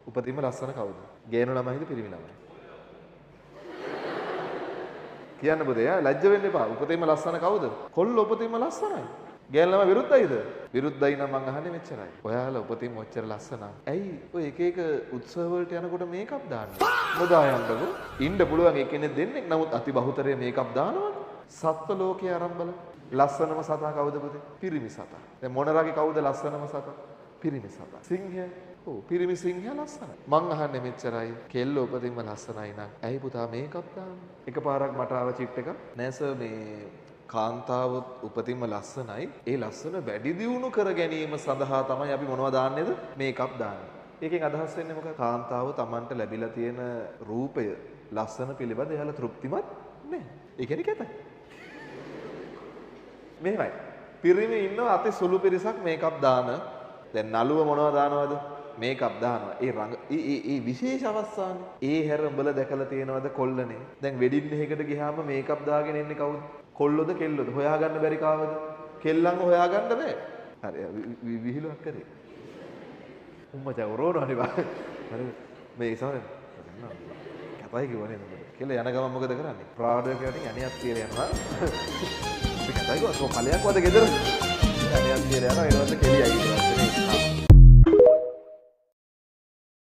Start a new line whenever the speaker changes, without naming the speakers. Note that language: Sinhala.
උපතින්ම ලස්සන කවුද? ගෑනු ළමයිද පිරිමි ළමයි? කියන්න පුතේ ලැජ්ජ වෙන්න එපා. උපතින්ම ලස්සන කවුද? කොල්ල උපතින්ම ලස්සනයි. ගෑනු ළමයි විරුද්ධයිද? විරුද්ධයි නම් මං අහන්නේ මෙච්චරයි. ඔයාලා උපතින්ම ඔච්චර ලස්සනයි. ඇයි ඔය එක එක උත්සව වලට යනකොට මේකප් දාන්නේ? මොදා යන්නකො. ඉන්න පුළුවන් එක්කෙනෙක් දෙන්නෙක්. නමුත් අති බහුතරය මේකප් දානවනේ. සත්ත්ව ලෝකයේ ආරම්භ බලන්න. ලස්සනම සතා කවුද පුතේ? පිරිමි සතා. දැන් මොනරාගේ කවුද ලස්සනම සතා? පිරිමි සතා. සිංහයා. ඔව් පිරිමි සිංහයා ලස්සනයි. මං අහන්නේ මෙච්චරයි. කෙල්ල උපතින්ම ලස්සනයි නම් ඇයි පුතා මේකප් දාන්නේ? එකපාරක් මට ආව චිට් එකක්. නෑ සර් මේ කාන්තාව උපතින්ම ලස්සනයි. ඒ ලස්සන වැඩි දියුණු කර ගැනීම සඳහා තමයි අපි මොනවද දාන්නේද? මේකප් දාන්නේ. ඒකෙන් අදහස් වෙන්නේ මොකක්ද? කාන්තාව Tamanට ලැබිලා තියෙන රූපය ලස්සන පිළිබඳ එයාලා තෘප්තිමත් නෑ. ඒ කියන්නේ කැතයි. මෙහෙමයි. පිරිමි ඉන්නවා අති සුළු පිරිසක් මේකප් දාන. දැන් නළුව මොනවද දානවද? මේකප් දානවා. ඒ විශේෂ අවස්ථානේ. ඒ හැර උඹලා දැකලා තියෙනවද කොල්ලනේ? දැන් වෙඩින් එකකට ගියාම මේකප් දාගෙන එන්නේ කවුද? කොල්ලොද කෙල්ලොද? හොයාගන්න බැරි කාවද? කෙල්ලන්ව හොයාගන්න බෑ. හරි විහිළුවක් කරේ. උම්මචා උරෝනවනේ බා. හරි මේ ඉස්සරහ කපයි කිව්වනේ නේද? කෙල්ල යන ගමන් මොකද කරන්නේ? ප්‍රාඩයක් යටින් යණියක් තියලා යනවා. මේ කතයි කොහොම කලයක් වද ගෙදර. යණියක් තියලා යනවා ඊට පස්සේ කෙලියයි ඊට පස්සේ